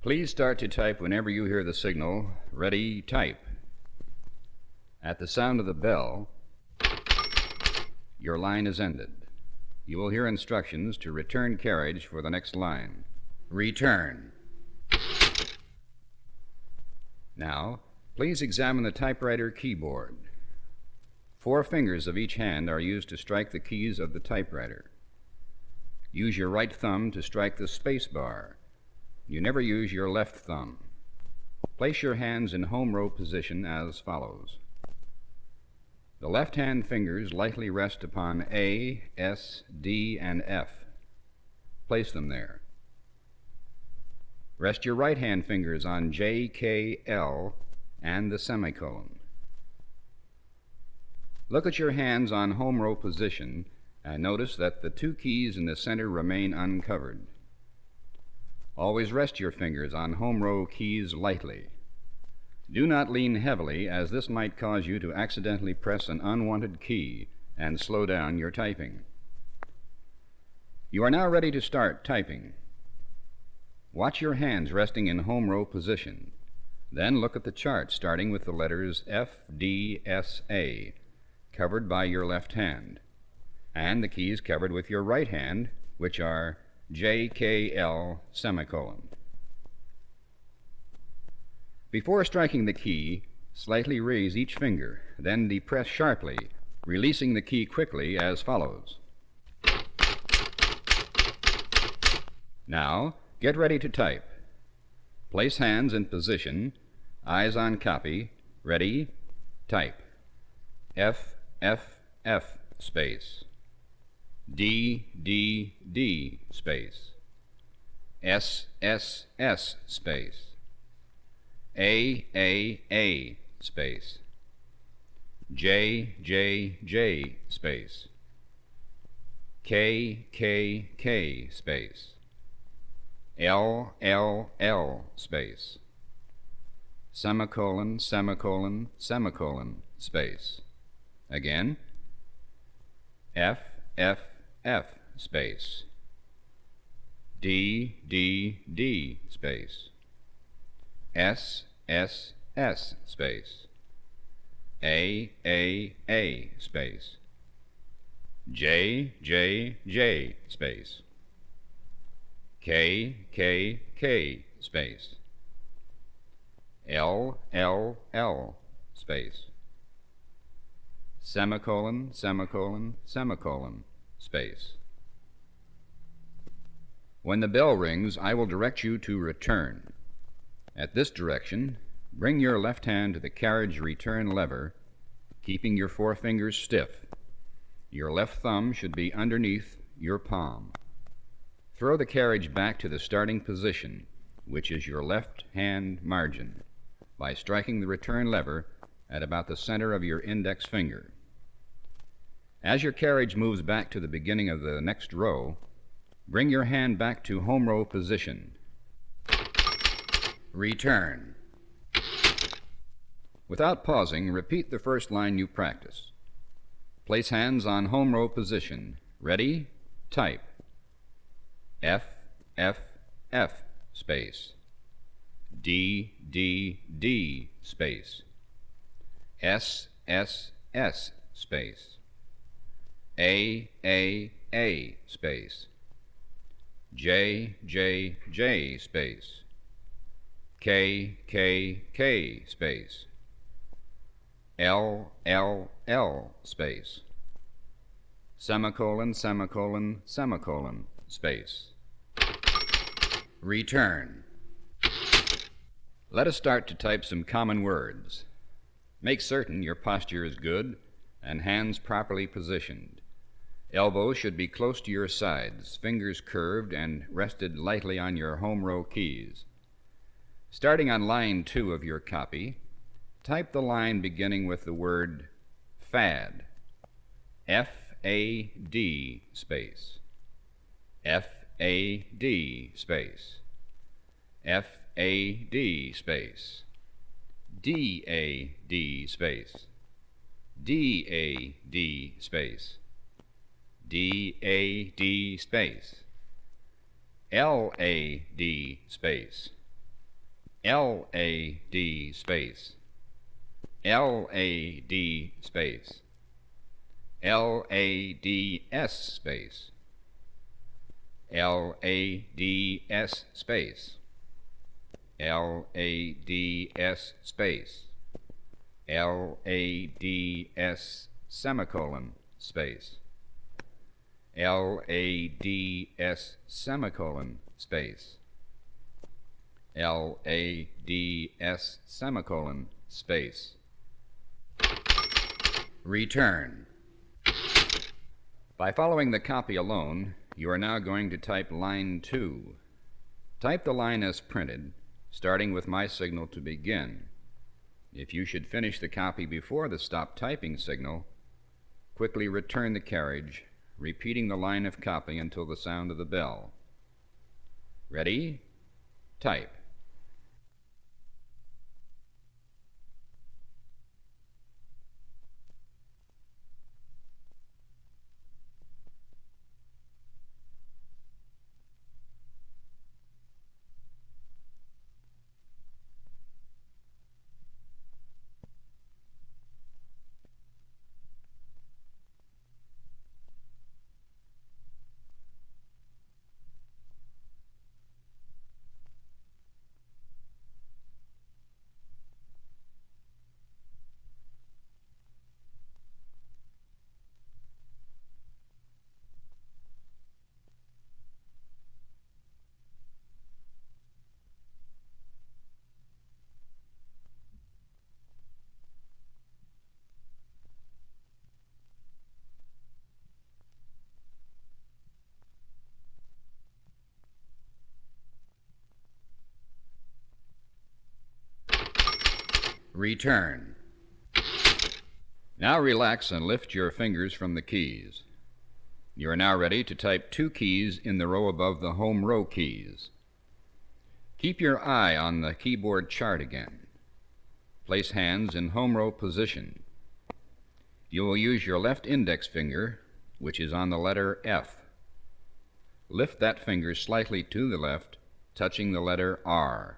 Please start to type whenever you hear the signal, "Ready, type." At the sound of the bell, your line is ended. You will hear instructions to return carriage for the next line. Return. Now, please examine the typewriter keyboard. 4 fingers of each hand are used to strike the keys of the typewriter. Use your right thumb to strike the space bar. You never use your left thumb. Place your hands in home row position as follows. The left-hand fingers lightly rest upon A, S, D, and F. Place them there. Rest your right-hand fingers on J, K, L, and the semicolon. Look at your hands on home row position and notice that the 2 keys in the center remain uncovered. Always rest your fingers on home row keys lightly. Do not lean heavily, as this might cause you to accidentally press an unwanted key and slow down your typing. You are now ready to start typing. Watch your hands resting in home row position. Then look at the chart starting with the letters F, D, S, A, covered by your left hand, and the keys covered with your right hand, which are J, K, L, semicolon. Before striking the key, slightly raise each finger, then depress sharply, releasing the key quickly as follows. Now, get ready to type. Place hands in position, eyes on copy, ready, type. F, F, F, space. D, D, D, space. S, S, S, space. A, space. J, J, J, space. K, K, K, space. L, L, L, space. Semicolon, semicolon, semicolon, space. Again. F, F, F, space. D, D, D, space. S, S, S, space. A, space. J, J, J, space. K, K, K, space. L, L, L, space. Semicolon, semicolon, semicolon, space. When the bell rings, I will direct you to return. At this direction, bring your left hand to the carriage return lever, keeping your 4 fingers stiff. Your left thumb should be underneath your palm. Throw the carriage back to the starting position, which is your left hand margin, by striking the return lever at about the center of your index finger. As your carriage moves back to the beginning of the next row, bring your hand back to home row position. Return. Without pausing, repeat the first line you practiced. Place hands on home row position. Ready? Type. F, F, F, space. D, D, D, space. S, S, S, space. A, space. J, J, J, space. K, K, K, space. L, L, L, space. Semicolon, semicolon, semicolon, space. Return. Let us start to type some common words. Make certain your posture is good and hands properly positioned. Elbows should be close to your sides, fingers curved and rested lightly on your home row keys. Starting on line 2 of your copy, type the line beginning with the word fad. F-A-D space. F-A-D space. F-A-D space. D-A-D space. D-A-D space. D-A-D space. L-A-D space. L-A-D space, L-A-D space, L-A-D-S space, L-A-D-S space, L-A-D-S space, L-A-D-S semicolon space, L-A-D-S semicolon space, L-A-D-S semicolon space. Return. By following the copy alone, you are now going to type line 2. Type the line as printed, starting with my signal to begin. If you should finish the copy before the stop typing signal, quickly return the carriage, repeating the line of copy until the sound of the bell. Ready? Type. Return. Now relax and lift your fingers from the keys. You are now ready to type 2 keys in the row above the home row keys. Keep your eye on the keyboard chart again. Place hands in home row position. You will use your left index finger, which is on the letter F. Lift that finger slightly to the left, touching the letter R.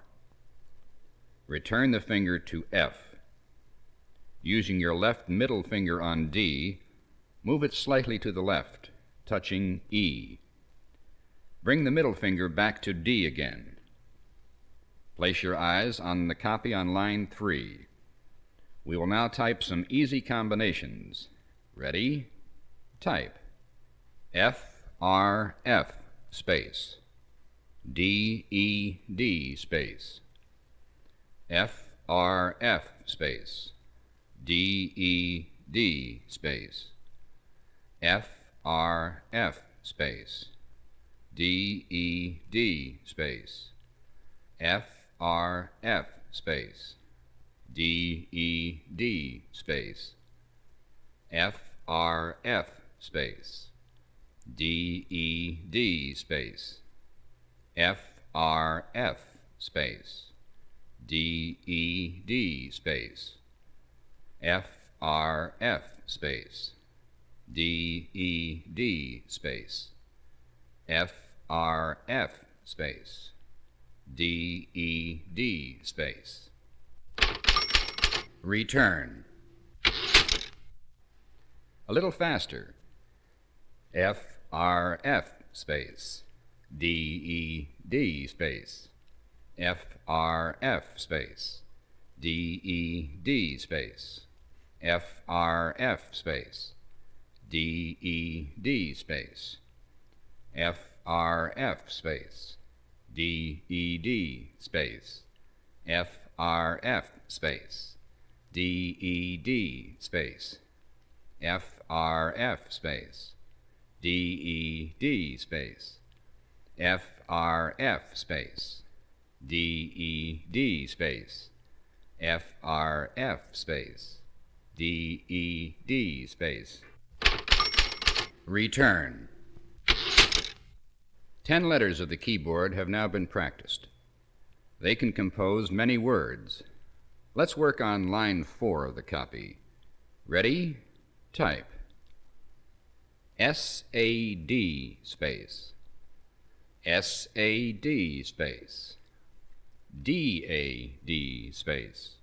Return the finger to F. Using your left middle finger on D, move it slightly to the left, touching E. Bring the middle finger back to D again. Place your eyes on the copy on line 3. We will now type some easy combinations. Ready? Type. F, R, F, space. D, E, D, space. F, R, F, space. D, E, D, space. F, R, F, space. D, E, D, space. F, R, F, space. D, E, D, space. F, R, F, space. D, E, D, space. F, R, F, space. D, E, D, space. F, R, F, space. D, E, D, space. F, R, F, space. D, E, D, space. Return. A little faster. F, R, F, space. D, E, D, space. F, R, F, space. D, E, D, space. F, R, F, space. D, E, D, space. F, R, F, space. D, E, D, space. F, R, F, space. D, E, D, space. F, R, F, space. D, E, D, space. F, R, F, space. D, E, D, space. F, R, F, space. D, E, D, space. Return. 10 letters of the keyboard have now been practiced. They can compose many words. Let's work on line 4 of the copy. Ready? Type. S-A-D space. S-A-D space. D-A-D space,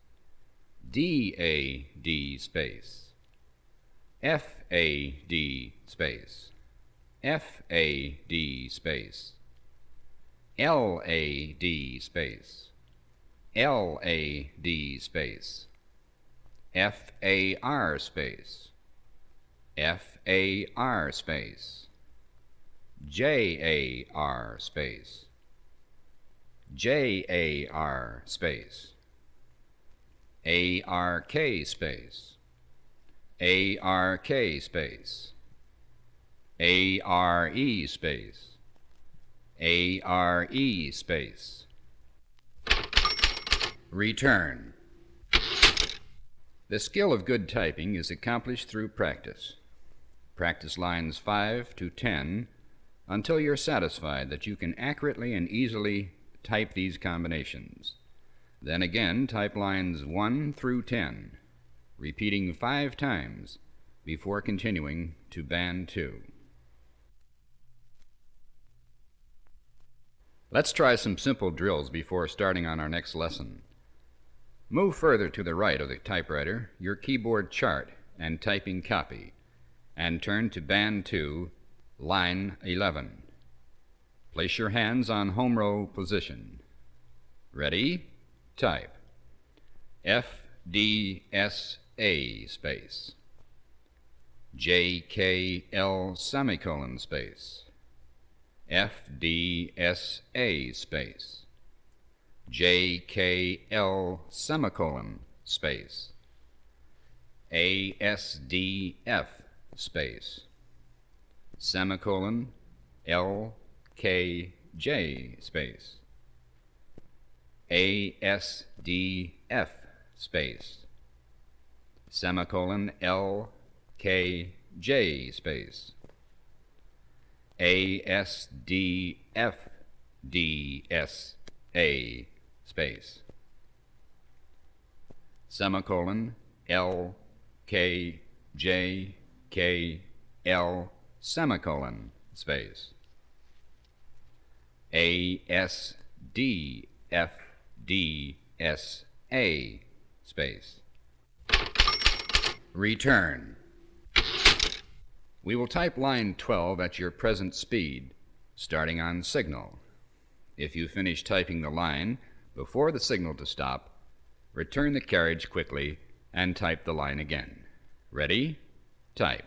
D-A-D space, F-A-D space, F-A-D space, L-A-D space, L-A-D space, F-A-R space, F-A-R space, J-A-R space, J-A-R space, A-R-K space, A-R-K space, A-R-E space, A-R-E space. Return. The skill of good typing is accomplished through practice. Practice lines 5 to 10 until you're satisfied that you can accurately and easily type these combinations. Then again, type lines 1 through 10, repeating 5 times before continuing to band 2. Let's try some simple drills before starting on our next lesson. Move further to the right of the typewriter, your keyboard chart and typing copy, and turn to band 2, line 11. Place your hands on home row position. Ready? Type F-D-S-A space, J-K-L semicolon space, F-D-S-A space, J-K-L semicolon space, A-S-D-F space, semicolon, L-K-J space, A-S-D-F space, semicolon, L-K-J space, A-S-D-F-D-S-A space, semicolon, L-K-J-K-L semicolon space, A-S-D-F-D-S-A space. Return. We will type line 12 at your present speed, starting on signal. If you finish typing the line before the signal to stop, return the carriage quickly and type the line again. Ready? Type.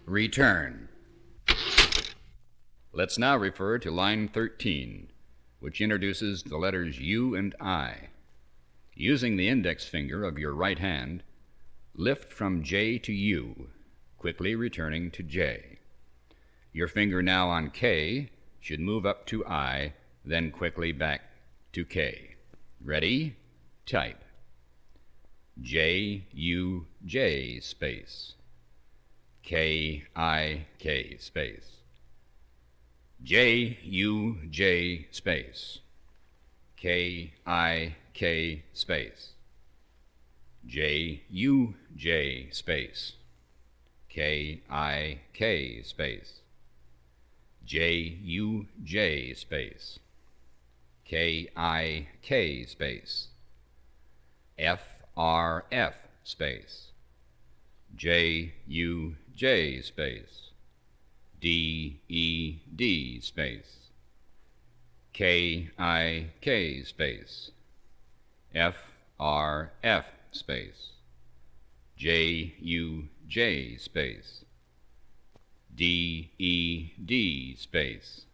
Return. Let's now refer to line 13, which introduces the letters U and I. Using the index finger of your right hand, lift from J to U, quickly returning to J. Your finger now on K should move up to I, then quickly back to K. Ready? Type. J-U-J space, K-I-K space, J-U-J space, K-I-K space, J-U-J space, K-I-K space, J-U-J space, K-I-K space, F-R-F space, J-U-J space, D-E-D space, K-I-K space, F-R-F space, J-U-J space, D-E-D space,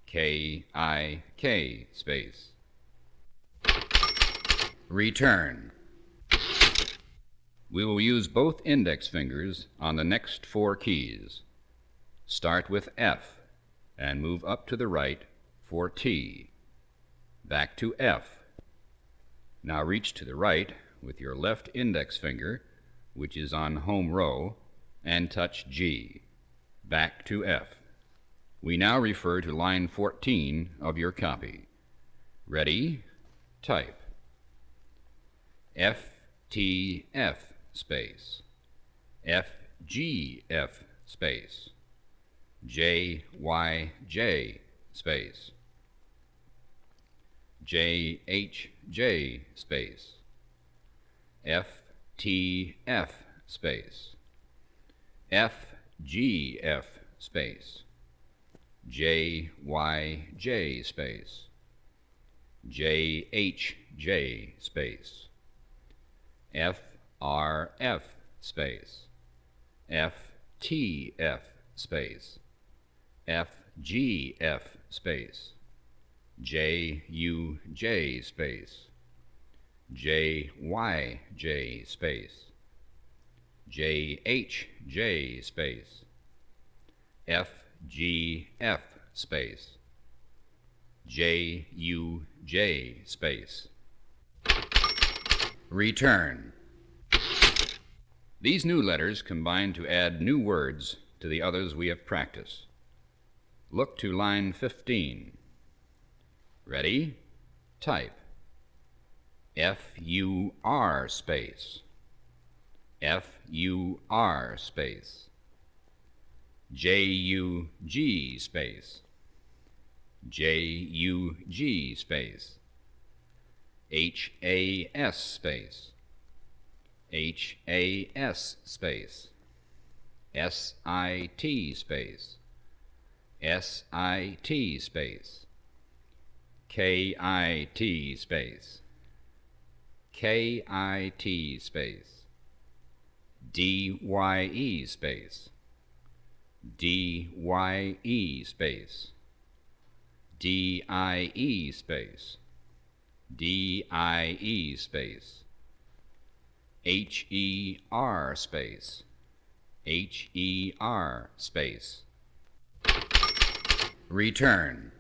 K-I-K space. Return. We will use both index fingers on the next four keys. Start with F and move up to the right for T. Back to F. Now reach to the right with your left index finger, which is on home row, and touch G. Back to F. We now refer to line 14 of your copy. Ready? Type. F-T-F space, F-G-F space, J-Y-J space, J-H-J space, F-T-F space, F-G-F space, J-Y-J space, J-H-J space, F-R-F space, F-T-F space, F-G-F space, J-U-J space, J-Y-J space, J-H-J space, F-G-F space, J-U-J space. Return. These new letters combine to add new words to the others we have practiced. Look to line 15. Ready? Type. F-U-R space, F-U-R space, J-U-G space, J-U-G space, H-A-S space, H-A-S space, S-I-T space, S-I-T space, K-I-T space, K-I-T space, D-Y-E space, D-Y-E space, D-I-E space, D-I-E space, H-E-R space, H-E-R space. Return.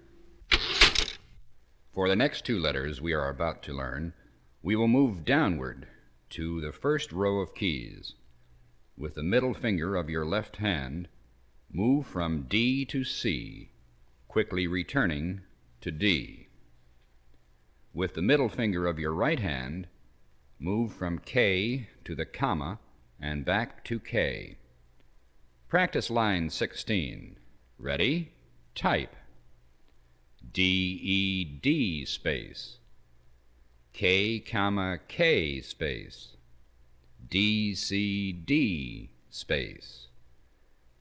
For the next two letters we are about to learn, we will move downward to the first row of keys. With the middle finger of your left hand, move from D to C, quickly returning to D. With the middle finger of your right hand, move from K to the comma and back to K. Practice line 16. Ready? Type. D-E-D space, K, comma, K space, D-C-D space,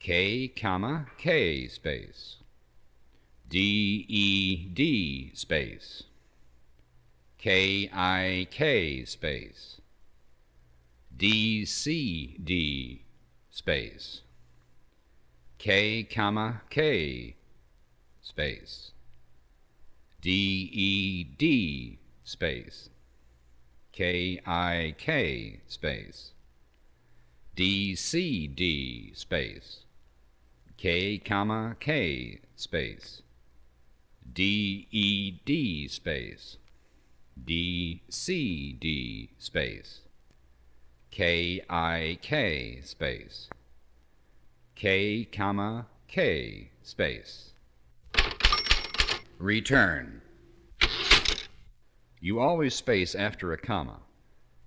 K, comma, K space, D-E-D space, K-I-K space, D-C-D space, K, comma, K space, D-E-D space, K-I-K space, D-C-D space, K, comma, K space, D-E-D space, D-C-D space, K-I-K space, K, comma, K space. Return. You always space after a comma.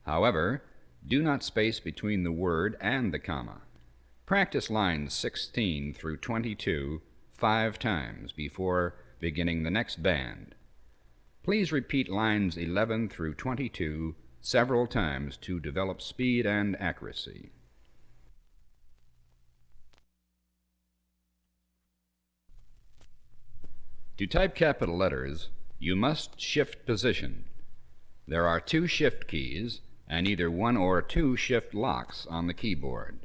However, do not space between the word and the comma. Practice lines 16 through 22 5 times before beginning the next band. Please repeat lines 11 through 22 several times to develop speed and accuracy. To type capital letters, you must shift position. There are 2 shift keys and either 1 or 2 shift locks on the keyboard.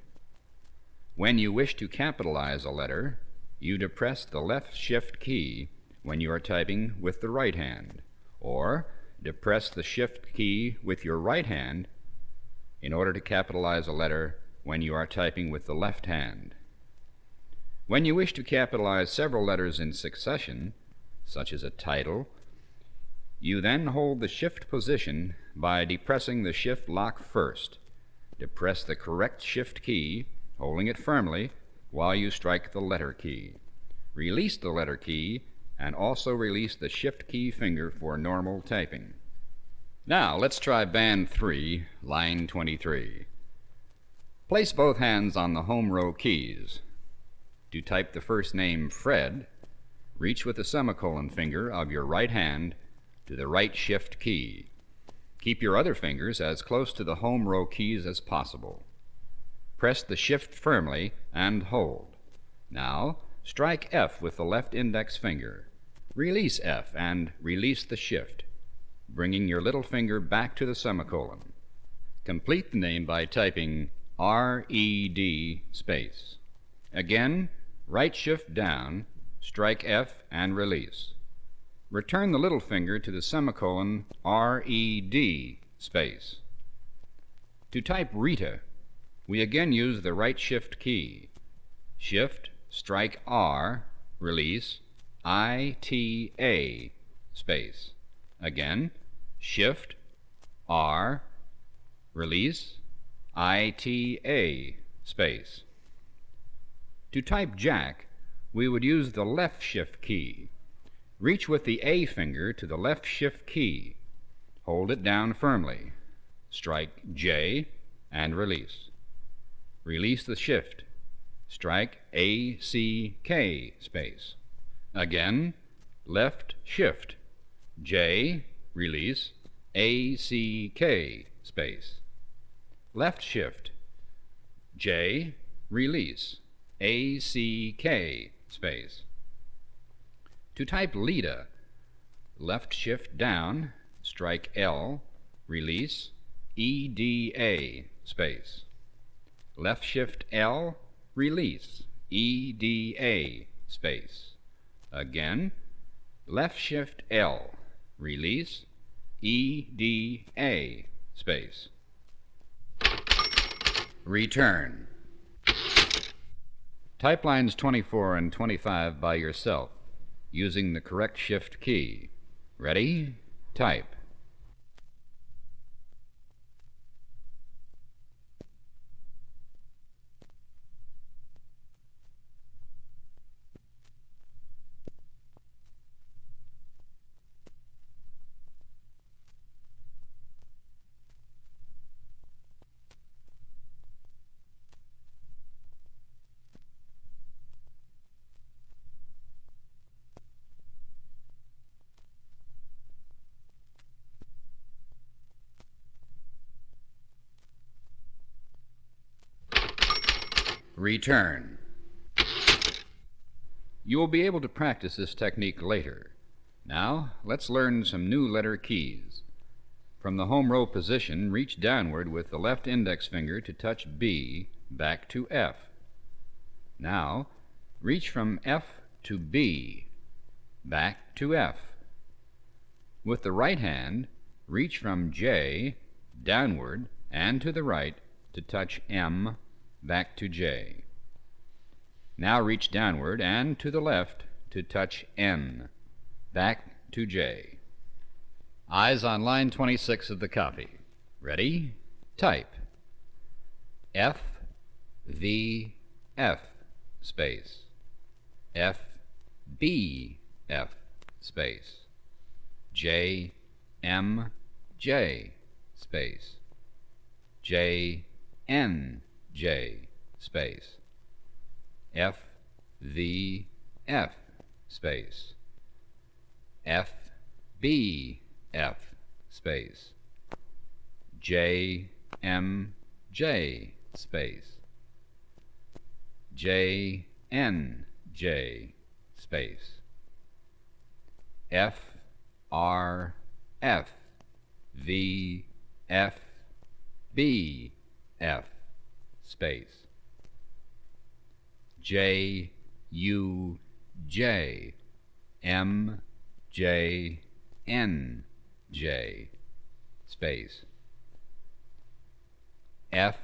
When you wish to capitalize a letter, you depress the left shift key when you are typing with the right hand, or depress the shift key with your right hand in order to capitalize a letter when you are typing with the left hand. When you wish to capitalize several letters in succession, such as a title, you then hold the shift position by depressing the shift lock first. Depress the correct shift key, holding it firmly while you strike the letter key. Release the letter key and also release the shift key finger for normal typing. Now let's try band 3, line 23. Place both hands on the home row keys. To type the first name Fred, reach with the semicolon finger of your right hand to the right shift key. Keep your other fingers as close to the home row keys as possible. Press the shift firmly and hold. Now, strike F with the left index finger. Release F and release the shift, bringing your little finger back to the semicolon. Complete the name by typing R-E-D space. Again, right shift down, strike F and release. Return the little finger to the semicolon R-E-D space. To type Rita, we again use the right shift key. Shift, strike R, release, I-T-A space. Again, shift, R, release, I-T-A space. To type Jack, we would use the left shift key. Reach with the A finger to the left shift key. Hold it down firmly. Strike J and release. Release the shift. Strike A-C-K space. Again, left shift. J, release, A-C-K space. Left shift. J, release, A-C-K space. To type Lita, left shift down, strike L, release, E-D-A space. Left shift L, release, E-D-A space. Again, left shift L, release, E-D-A space. Return. Type lines 24 and 25 by yourself, using the correct shift key. Ready? Type. Return. You will be able to practice this technique later. Now, let's learn some new letter keys. From the home row position, reach downward with the left index finger to touch B back to F. Now, reach from F to B, back to F. With the right hand, reach from J downward and to the right to touch M, back to J. Now reach downward and to the left to touch N, back to J. Eyes on line 26 of the copy. Ready? Type. F, V, F, space. F, B, F, space. J, M, J, space. J, N, J, space. F, V, F, space. F, B, F, space. J, M, J, space. J, N, J, space. F, R, F, V, F, B, F, space. J, U, J, M, J, N, J, space. F,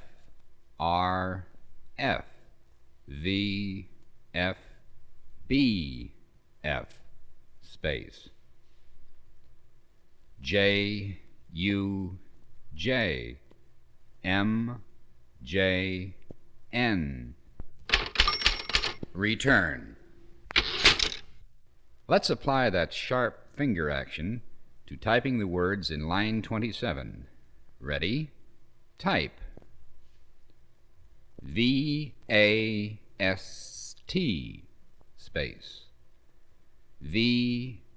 R, F, V, F, B, F, space. J, U, J, M, J, N. Return. Let's apply that sharp finger action to typing the words in line 27. Ready? Type. V-A-S-T, space. V-A-S-T,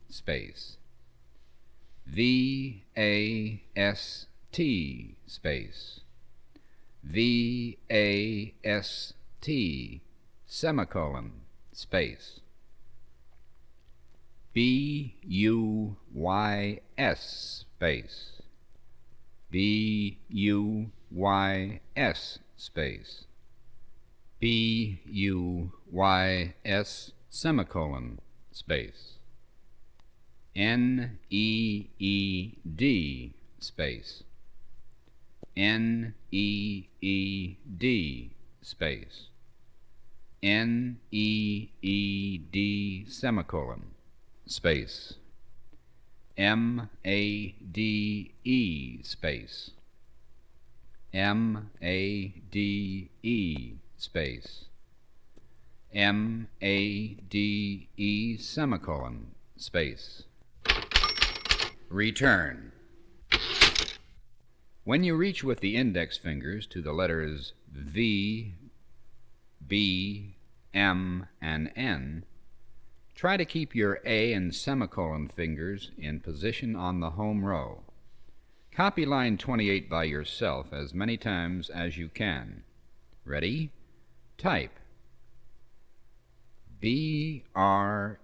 space. V-A-S-T, space. V-A-S-T, semicolon, space. B-U-Y-S, space. B-U-Y-S, space. B-U-Y-S, semicolon, space. N-E-E-D, space. N-E-E-D, space. N-E-E-D, semicolon, space. M-A-D-E, space. M-A-D-E, space. M-A-D-E, semicolon, space. Return. When you reach with the index fingers to the letters V, B, M, and N, try to keep your A and semicolon fingers in position on the home row. Copy line 28 by yourself as many times as you can. Ready? Type. B-R-E-A-D,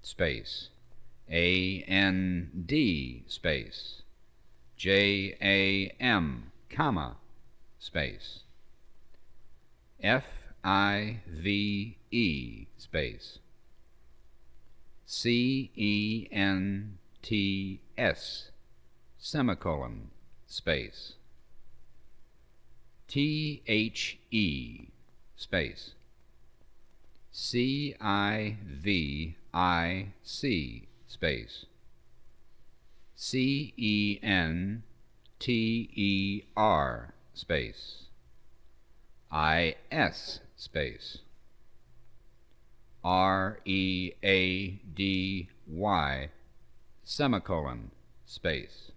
space. A-N-D, space. J-A-M, comma, space. F-I-V-E, space. C-E-N-T-S, semicolon, space. T-H-E, space. C-I-V-I-C, space. C-E-N-T-E-R, space. I-S, space. R-E-A-D-Y, semicolon, space.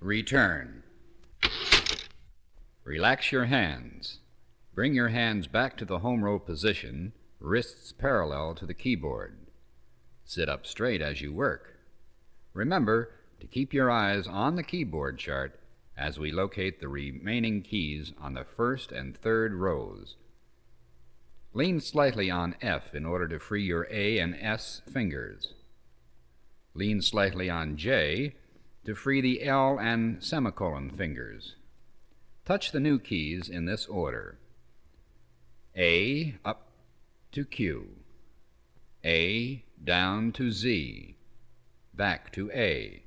Return. Relax your hands. Bring your hands back to the home row position, wrists parallel to the keyboard. Sit up straight as you work. Remember to keep your eyes on the keyboard chart as we locate the remaining keys on the first and third rows. Lean slightly on F in order to free your A and S fingers. Lean slightly on J to free the L and semicolon fingers. Touch the new keys in this order. A up to Q, A down to Z, back to A,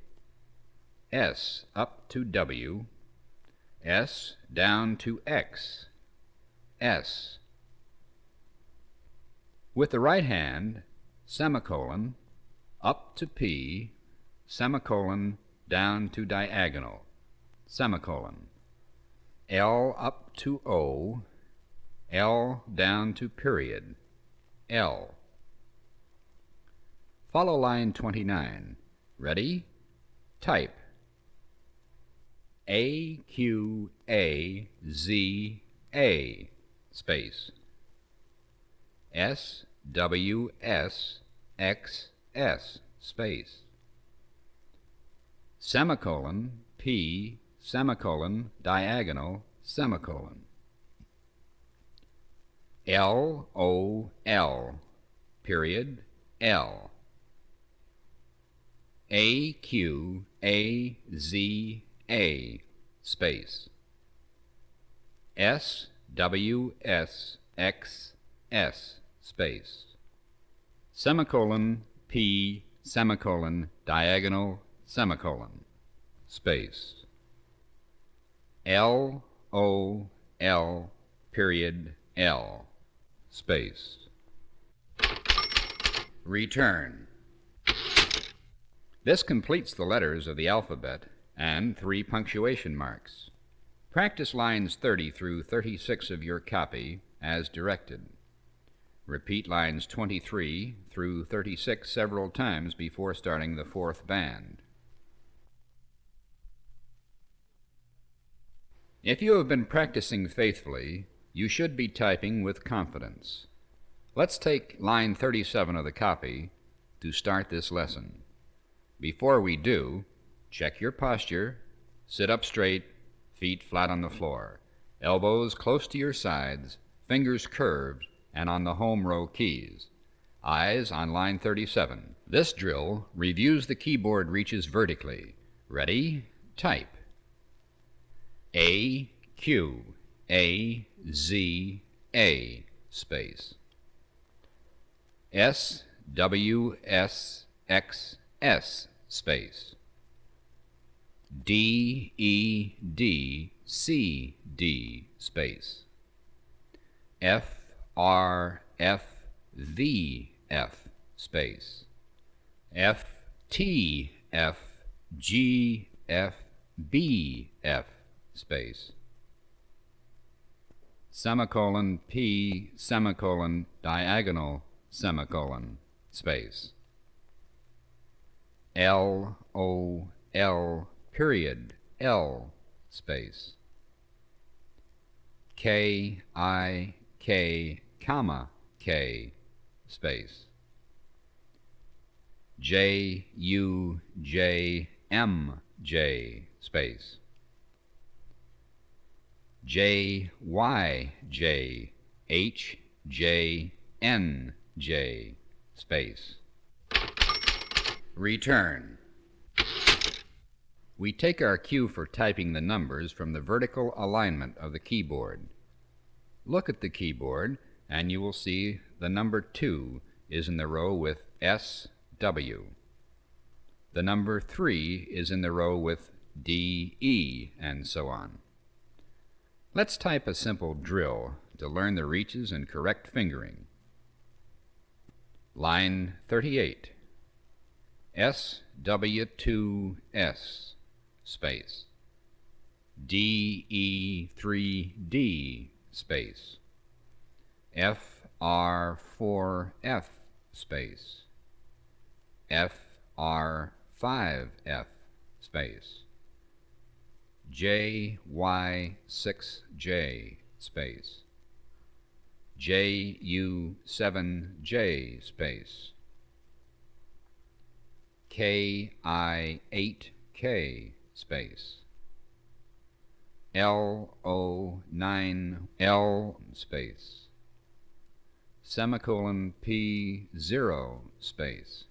S up to W, S down to X, S. With the right hand, semicolon, up to P, semicolon, down to diagonal, semicolon. L up to O, L down to period, L. Follow line 29. Ready? Type. A, Q, A, Z, A, space. S, W, S, X, S, space. Semicolon, P, semicolon, diagonal, semicolon. L, O, L, period, L. A, Q, A, Z, A, space. S, W, S, X, S, space. Semicolon, P, semicolon, diagonal, semicolon, space. L, O, L, period, L, space. Return. This completes the letters of the alphabet and 3 punctuation marks. Practice lines 30 through 36 of your copy as directed. Repeat lines 23 through 36 several times before starting the 4th band. If you have been practicing faithfully, you should be typing with confidence. Let's take line 37 of the copy to start this lesson. Before we do, check your posture, sit up straight, feet flat on the floor, elbows close to your sides, fingers curved and on the home row keys. Eyes on line 37. This drill reviews the keyboard reaches vertically. Ready? Type. A, Q, A, Z, A, space. S, W, S, X, S, space. D, E, D, C, D, space. F, R, F, V, F, space. F, T, F, G, F, B, F, space. Semicolon, P, semicolon, diagonal, semicolon, space. L, O, L, period, L, space. K, I, K, comma, K, space. J, U, J, M, J, space. J, Y, J, H, J, N, J, space. Return. We take our cue for typing the numbers from the vertical alignment of the keyboard. Look at the keyboard and you will see the number 2 is in the row with S, W. The number 3 is in the row with D, E, and so on. Let's type a simple drill to learn the reaches and correct fingering. Line 38. S, W, 2, S, space. D, E, 3, D, space. F, R, 4, F, space. F, R, 5, F, space. J, Y, 6, J, space. J, U, 7, J, space. K, I, 8, K, space. L, O, 9, L, space. Semicolon, P, 0, space.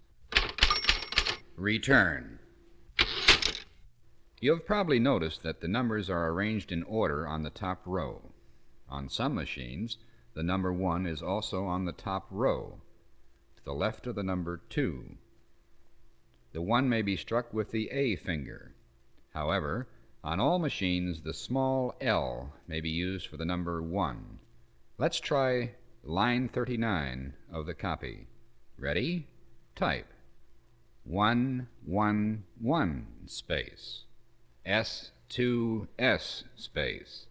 Return. You have probably noticed that the numbers are arranged in order on the top row. On some machines, the number 1 is also on the top row, to the left of the number 2. The 1 may be struck with the A finger. However, on all machines, the small L may be used for the number 1, Let's try line 39 of the copy. Ready? Type. 111 space. S2S space.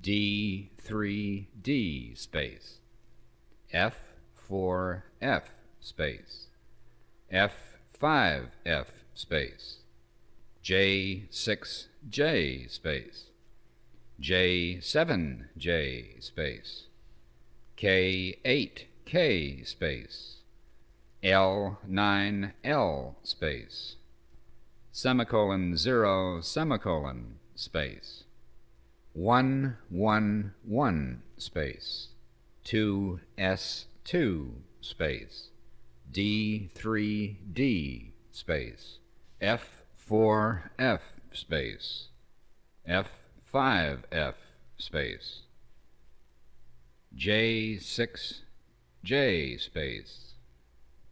D3D space. F4F space. F5F space. J6J space. J7J space. K8K space. L9L space. Semicolon 0 semicolon space. 111 space. 2S2 space. D3D space. F4F space. F5F space. J6J space.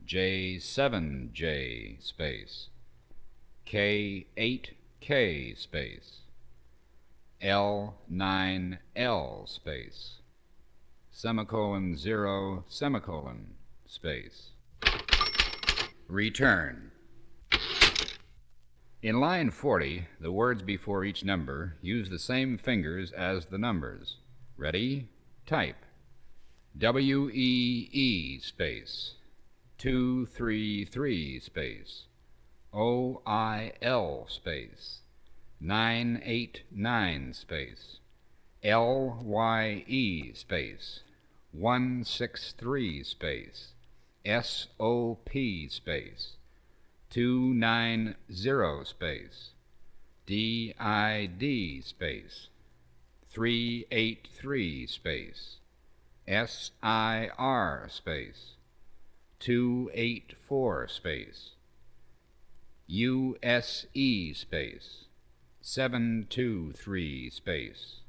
J7J space. K8K space. L9L space. Semicolon 0 semicolon space. Return. In line 40, the words before each number use the same fingers as the numbers. Ready? Type. WEE space. 233 space. OIL space. 989 space. LYE space. 163 space. SOP space. 290 space. DID space. 383 space. SIR space. 284 space. USE space. 723 space.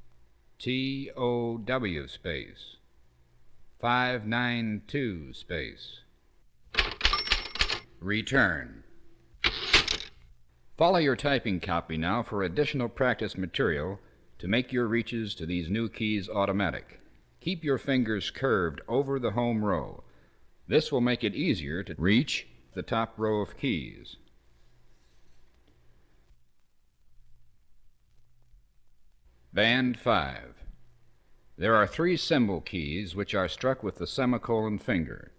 TOW space. 592 space. Return. Follow your typing copy now for additional practice material to make your reaches to these new keys automatic. Keep your fingers curved over the home row. This will make it easier to reach the top row of keys. Band 5. There are 3 symbol keys which are struck with the semicolon finger.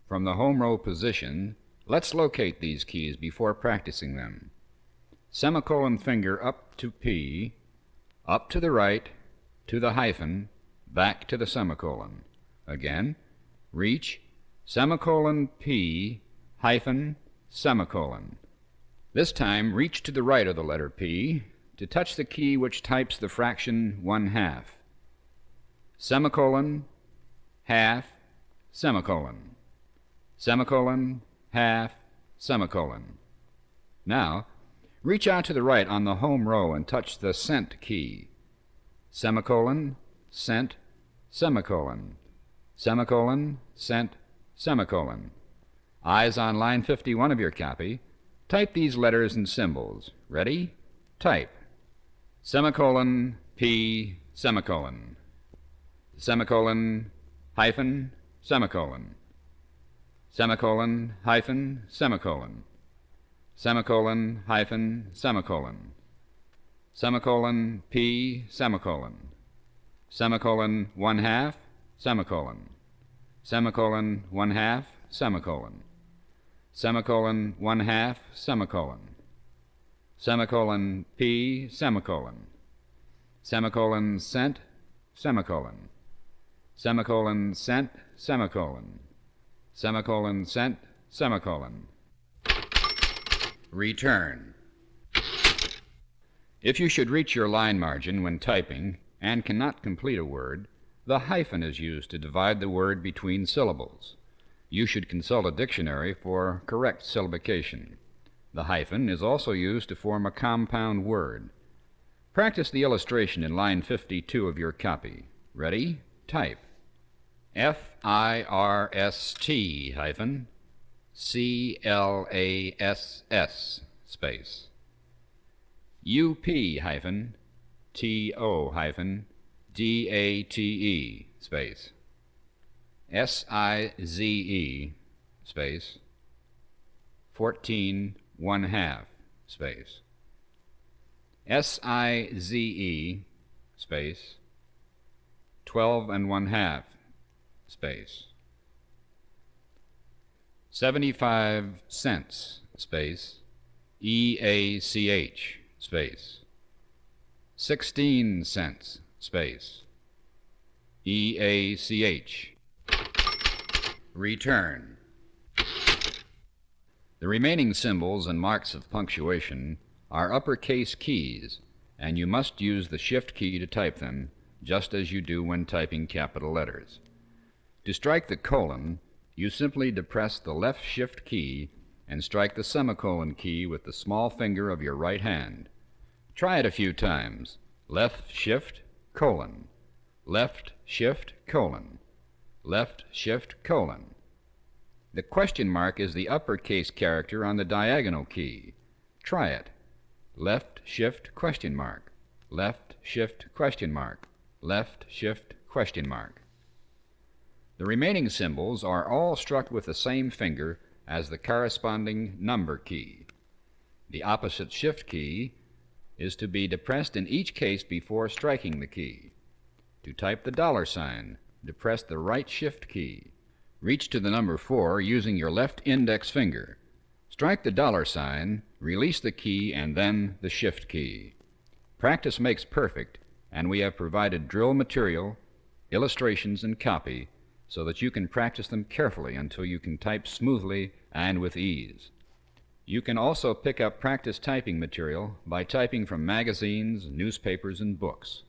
From the home row position, let's locate these keys before practicing them. Semicolon finger up to P, up to the right, to the hyphen, back to the semicolon. Again, reach, semicolon P, hyphen, semicolon. This time, reach to the right of the letter P to touch the key which types the fraction 1/2. Semicolon, half, semicolon. Semicolon, half, semicolon. Now, reach out to the right on the home row and touch the cent key. Semicolon, cent, semicolon. Semicolon, cent, semicolon. Eyes on line 51 of your copy. Type these letters and symbols. Ready? Type. Semicolon, P, semicolon. Semicolon, hyphen, semicolon. Semicolon, hyphen, semicolon. Semicolon, hyphen, semicolon. Semicolon, P, semicolon. Semicolon, 1/2, semicolon. Semicolon, 1/2, semicolon. Semicolon, 1/2, semicolon. Semicolon, P, semicolon. Semicolon, cent, semicolon. Semicolon, cent, semicolon. Semicolon, cent, semicolon. Return. If you should reach your line margin when typing and cannot complete a word, the hyphen is used to divide the word between syllables. You should consult a dictionary for correct syllabication. The hyphen is also used to form a compound word. Practice the illustration in line 52 of your copy. Ready? Type. FIRST hyphen CLASS space. UP hyphen TO hyphen DATE space, SIZE, space, 14 1/2, space, SIZE, space, 12 1/2, space, 75 cents, space, EACH, space, 16 cents, space, EACH. Return. The remaining symbols and marks of punctuation are uppercase keys, and you must use the Shift key to type them, just as you do when typing capital letters. To strike the colon, you simply depress the left Shift key and strike the semicolon key with the small finger of your right hand. Try it a few times. Left Shift, colon. Left Shift, colon. Left Shift, colon. The question mark is the uppercase character on the diagonal key. Try it. Left Shift, question mark. Left Shift, question mark. Left Shift, question mark. The remaining symbols are all struck with the same finger as the corresponding number key. The opposite Shift key is to be depressed in each case before striking the key. To type the $sign, depress the right Shift key. Reach to the number 4 using your left index finger. Strike the $sign, release the key, and then the Shift key. Practice makes perfect, and we have provided drill material, illustrations, and copy so that you can practice them carefully until you can type smoothly and with ease. You can also pick up practice typing material by typing from magazines, newspapers, and books.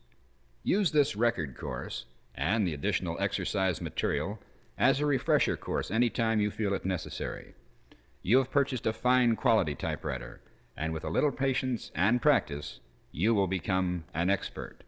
Use this record course and the additional exercise material as a refresher course anytime you feel it necessary. You have purchased a fine quality typewriter, and with a little patience and practice, you will become an expert.